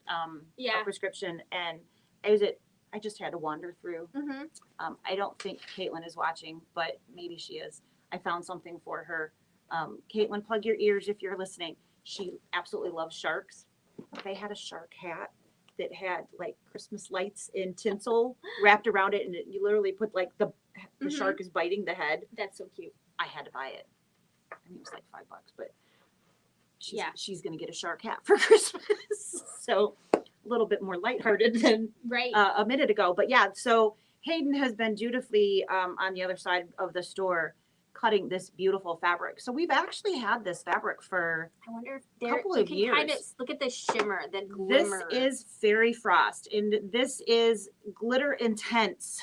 Yeah.
a prescription, and I just had to wander through.
Mm-hmm.
I don't think Caitlin is watching, but maybe she is. I found something for her. Caitlin, plug your ears if you're listening. She absolutely loves sharks. They had a shark hat that had like Christmas lights in tinsel wrapped around it, and you literally put like the
Mhm.
shark is biting the head.
That's so cute.
I had to buy it. I mean, it was like $5, but
Yeah.
she's gonna get a shark hat for Christmas. So a little bit more lighthearted than
Right.
a minute ago. But yeah, so Hayden has been dutifully on the other side of the store cutting this beautiful fabric. So we've actually had this fabric for
I wonder if
a
there.
couple
You
of
can
years.
kind of look at the shimmer, the
This
glimmer.
is Fairy Frost, and this is glitter intense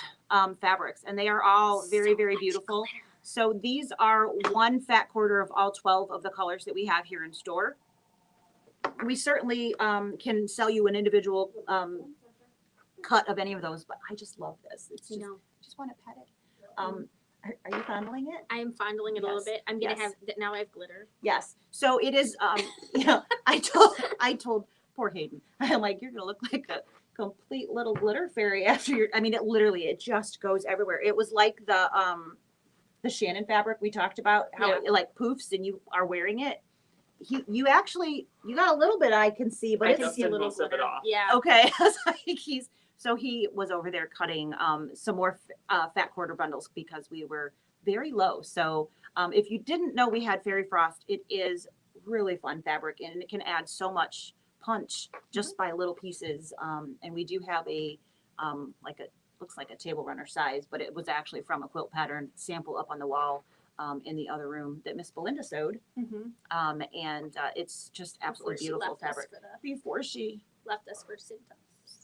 fabrics, and they are all very,
So
very
much
beautiful.
glitter.
So these are 1 quarter of all 12 of the colors that we have here in store. We certainly can sell you an individual cut of any of those, but I just love this. It's just, I just want to pet it. Are you fondling it?
I am fondling it a little
Yes.
bit. I'm gonna
Yes.
have now. I have glitter.
Yes. So it is. I told poor Hayden. I'm like, you're gonna look like a complete little glitter fairy after your. I mean, it just goes everywhere. It was like the Shannon fabric we talked about, how it like poofs and you are wearing it. You actually got a little bit I can see, but
I
it's
can see a little
most of it
glitter.
off.
Yeah.
okay. I was like, he was over there cutting some more fat quarter bundles because we were very low. So if you didn't know we had Fairy Frost, it is really fun fabric and it can add so much punch just by little pieces. And we do have a looks like a table runner size, but it was actually from a quilt pattern sample up on the wall in the other room that Miss Belinda sewed.
Mm-hmm.
And it's just absolutely beautiful fabric. Before she
left us for Cinta.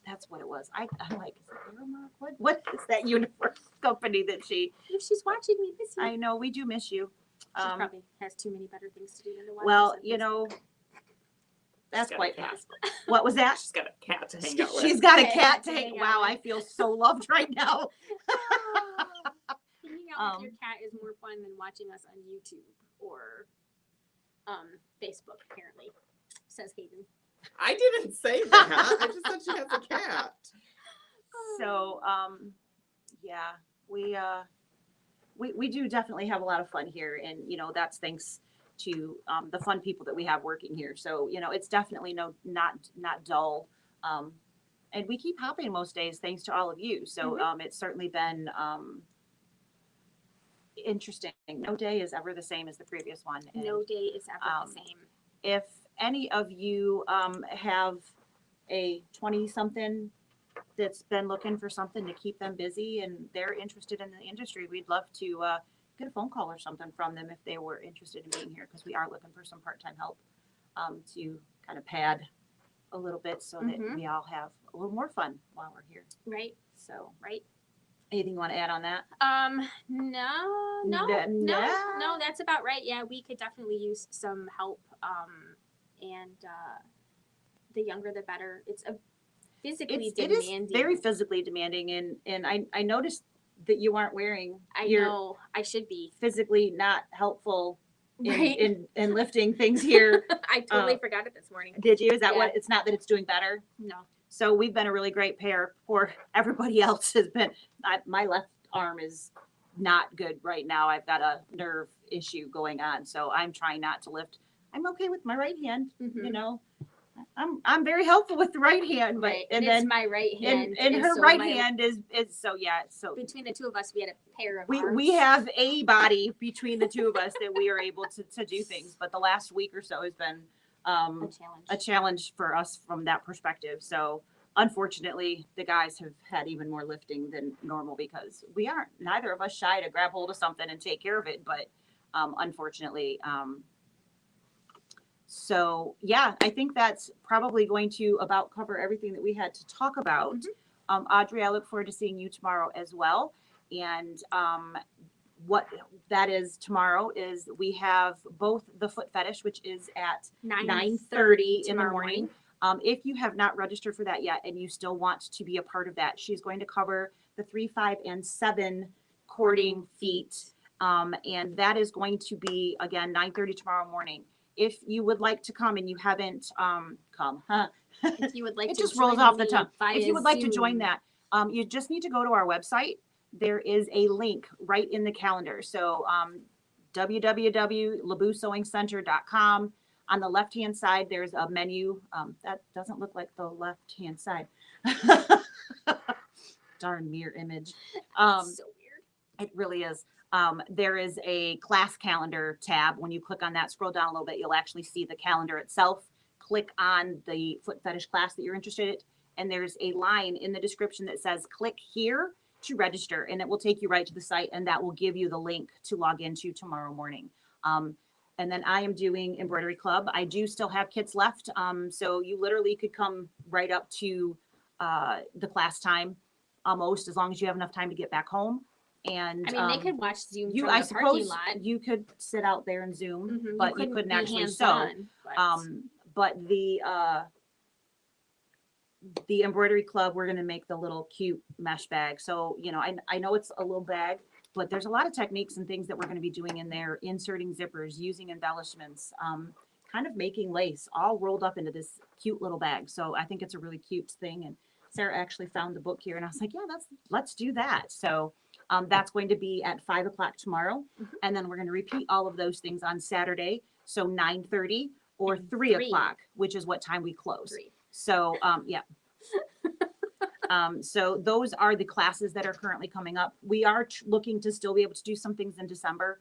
That's what it was. I'm like, is it Aeromark? What is that uniform company that she?
If she's watching me this year,
I know we do miss you.
she probably has too many better things to do than to watch.
Well,
us on
you
Facebook.
know, that's
She's got a
quite
cat.
possible. What was that?
She's got a cat to hang out with.
She's got a
Okay,
cat to
to
hang.
hang
Wow,
out
I feel so loved right now.
Hanging out with your cat is more fun than watching us on YouTube or Facebook. Apparently, says Hayden.
I didn't say that. I just said she has a cat.
So, yeah, we do definitely have a lot of fun here, and you know that's thanks to the fun people that we have working here. So you know it's definitely not dull, and we keep hopping most days thanks to all of you. So it's certainly been interesting. No day is ever the same as the previous one. And,
No day is ever the same.
if any of you have a 20-something that's been looking for something to keep them busy and they're interested in the industry, we'd love to get a phone call or something from them if they were interested in being here, because we are looking for some part-time help to kind of pad a little bit so that we all have a little more fun while we're here.
Right.
So,
Right.
anything you want to add on that?
No, that's about right. Yeah, we could definitely use some help. And the younger the better. It's a physically
It
demanding.
is very physically demanding, and I noticed that you aren't wearing.
I
your
know. I should be.
physically not helpful
Right.
in lifting things here.
I totally forgot it this morning.
Did you? Is that
Yeah.
what? It's not that it's doing better.
No.
So we've been a really great pair. For everybody else has been. My left arm is not good right now. I've got a nerve issue going on, so I'm trying not to lift. I'm okay with my right hand.
Mhm.
You know, I'm very helpful with the right hand, but
Right.
and
it's
then
my right hand.
and her
so
right
my-
hand is so yeah. So
Between the two of us, we had a pair of
we
arms.
have a body between the two of us that we are able to do things, but the last week or so has been
a challenge.
a challenge for us from that perspective. So unfortunately, the guys have had even more lifting than normal because we aren't neither of us shy to grab hold of something and take care of it. But unfortunately, so yeah, I think that's probably going to about cover everything that we had to talk about. Audrey, I look forward to seeing you tomorrow as well. And what that is tomorrow is we have both the foot fetish, which is at 9:30 in the
tomorrow
morning. If you have not registered for that yet and you still want to be a part of that, she's going to cover the 3, 5, and 7 cording feet. And that is going to be, again, 9:30 tomorrow morning. if you would like to come and you haven't come,
If you would like
it
to
just rolls
join
off the
me
tongue.
via
If you would like to join
Zoom.
that, you just need to go to our website. There is a link right in the calendar. So www.leabusewingcenter.com. On the left-hand side, there's a menu. That doesn't look like the left-hand side. Darn mirror image.
So weird.
It really is. There is a class calendar tab. When you click on that, scroll down a little bit, you'll actually see the calendar itself. Click on the foot fetish class that you're interested in, and there's a line in the description that says click here to register, and it will take you right to the site, and that will give you the link to log into tomorrow morning. And then I am doing Embroidery Club. I do still have kits left, so you literally could come right up to the class time, almost, as long as you have enough time to get back home. And
I mean, they could watch Zoom
you,
from
I
the parking
suppose
lot.
you could sit out there and Zoom,
Mhm.
but you couldn't
be
actually sew.
hands-on, but-
But the Embroidery Club, we're going to make the little cute mesh bag. So, you know, I know it's a little bag, but there's a lot of techniques and things that we're going to be doing in there, inserting zippers, using embellishments, kind of making lace all rolled up into this cute little bag. So I think it's a really cute thing. And Sarah actually found the book here and I was like, yeah, let's do that. So that's going to be at 5 o'clock tomorrow.
Mhm.
And then we're going to repeat all of those things on Saturday. So 9:30 or
And
3
3.
o'clock, which is what time we close.
3.
So, yeah. So those are the classes that are currently coming up. We are looking to still be able to do some things in December.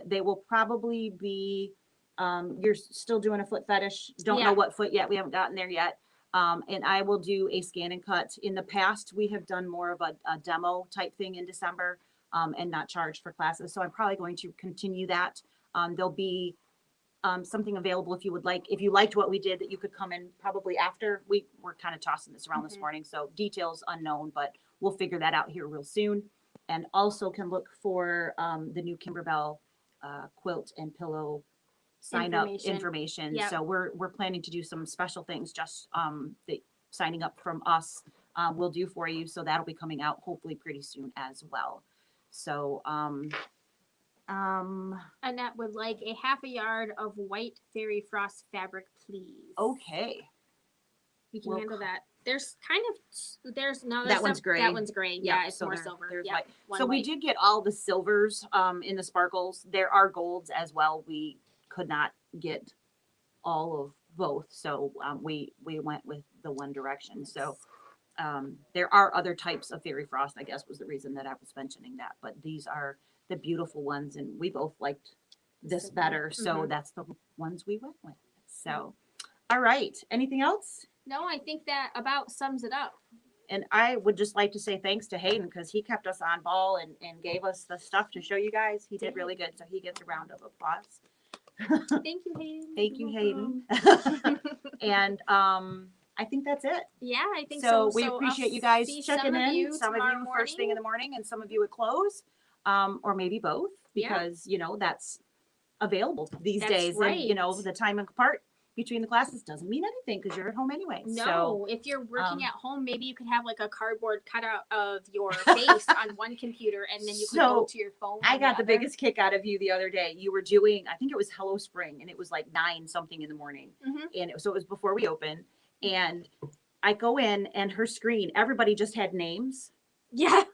They will probably be, you're still doing a foot fetish. Don't
Yeah.
know what foot yet. We haven't gotten there yet. And I will do a scan and cut. In the past, we have done more of a demo type thing in December, and not charged for classes. So I'm probably going to continue that. There'll be something available if you would like. If you liked what we did, that you could come in probably after. We're kind of tossing this around this
Mhm.
morning, so details unknown, but we'll figure that out here real soon. And also can look for the new Kimberbell quilt and pillow sign up information.
Yep.
So we're planning to do some special things just that signing up from us will do for you. So that'll be coming out hopefully pretty soon as well. So
Annette would like a half a yard of white fairy frost fabric, please.
okay.
We can
Well,
handle that. There's no.
That one's gray.
That one's gray. Yeah, it's
so
more
there-
silver.
there's
Yeah.
white.
One
So we
white.
did get all the silvers in the sparkles. There are golds as well. We could not get all of both, so we went with the one direction. So there are other types of fairy frost, I guess was the reason that I was mentioning that. But these are the beautiful ones, and we both liked this
Silver.
better, so
Mhm.
that's the ones we went with. So, all right. Anything else?
No, I think that about sums it up.
And I would just like to say thanks to Hayden because he kept us on ball and gave us the stuff to show you guys. He did really good. So he gets a round of applause.
Thank you, Hayden.
Thank you,
You're
Hayden.
welcome.
And I think that's it.
Yeah, I think
So
so.
we
So
appreciate
I'll
you guys
see
checking
some of
in.
you
Some of
tomorrow
you first thing in the morning and some of you at close, or maybe both
Yeah.
because, you know, that's available these
That's
days. And, you know,
right.
the time apart between the classes doesn't mean anything because you're at home anyway.
No,
So,
if you're working
um,
at home, maybe you could have like a cardboard cutout of your face on one computer, and then you could go
So,
to your phone.
I
on
got the
other.
biggest kick out of you the other day. You were doing, I think it was Hello Spring, and it was like 9 something in the morning.
Mhm.
And so it was before we opened. And I go in, and her screen, everybody just had names.
Yeah.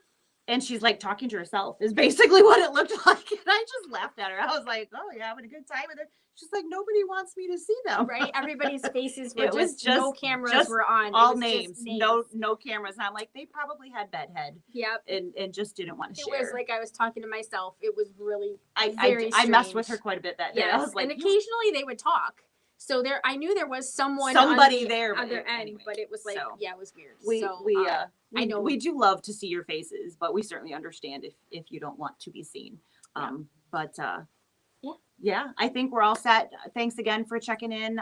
And she's like talking to herself, is basically what it looked like. And I just laughed at her. I was like, oh, yeah, having a good time with it. She's like, nobody wants me to see them.
Right. Everybody's faces were
It was
no
just-
cameras
just
were on. It
All
was
names,
just
no cameras. And I'm like, they probably had bedhead
Yep.
and just didn't want to
It
share.
was like I was talking to myself. It was really
I
very
messed with her
strange.
quite a bit that day.
yes.
I was like,
and occasionally they would talk. So there, I knew there was someone
somebody
on the
there, but
other end,
anyway,
but it was like,
so
yeah, it was weird.
we
so,
I know
know-
we do love to see your faces, but we certainly understand if you don't want to be seen. But yeah, I think we're all set. Thanks again for checking in.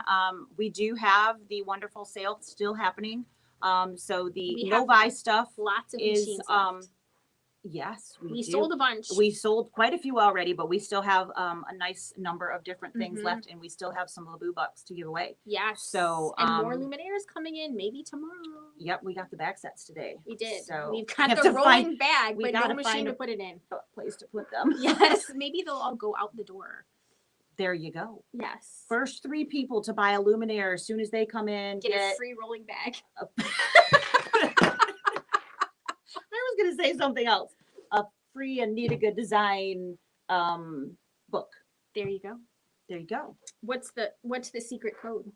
We do have the wonderful sale still happening. So the
We have
Novi stuff
lots of
is
machines left.
yes,
We
do.
sold a bunch.
We sold quite a few already, but we still have a nice number of different things
Mhm.
left, and we still have some Leabu bucks to give away.
Yes.
So,
and more Luminaires coming in maybe tomorrow.
Yep, we got the bag sets today.
We did.
So
We've
we
got
have
the
to
rolling
find-
bag,
we
but no
gotta
machine
find
to
a-
put it in.
a place to put them.
Yes, maybe they'll all go out the door.
There you go.
Yes.
First 3 people to buy a luminaire as soon as they come in
Get a free rolling bag.
I was gonna say something else. A free Anita Good Design book.
There you go.
There you go.
What's the secret code?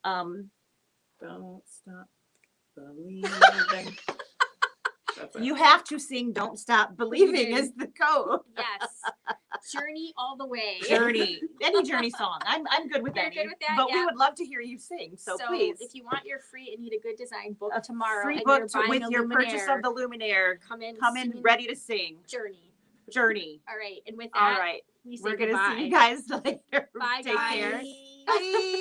Don't stop believing. That's it.
You have to sing "Don't Stop Believing"
Believing.
is the code.
Yes. Journey all the way.
Journey, any Journey song. I'm good with
You're
any.
good with that,
but we
yeah.
would love to hear you sing. So, please,
if you want your free Anita Good Design book
a
tomorrow,
free
and
book
you're buying
with
a
your purchase of
luminaire,
the luminaire.
come in
Come in ready to sing.
Journey.
Journey.
All right, and with
All
that,
right.
we say
We're gonna
goodbye.
see you guys later.
Bye,
Take
guys.
care. Bye.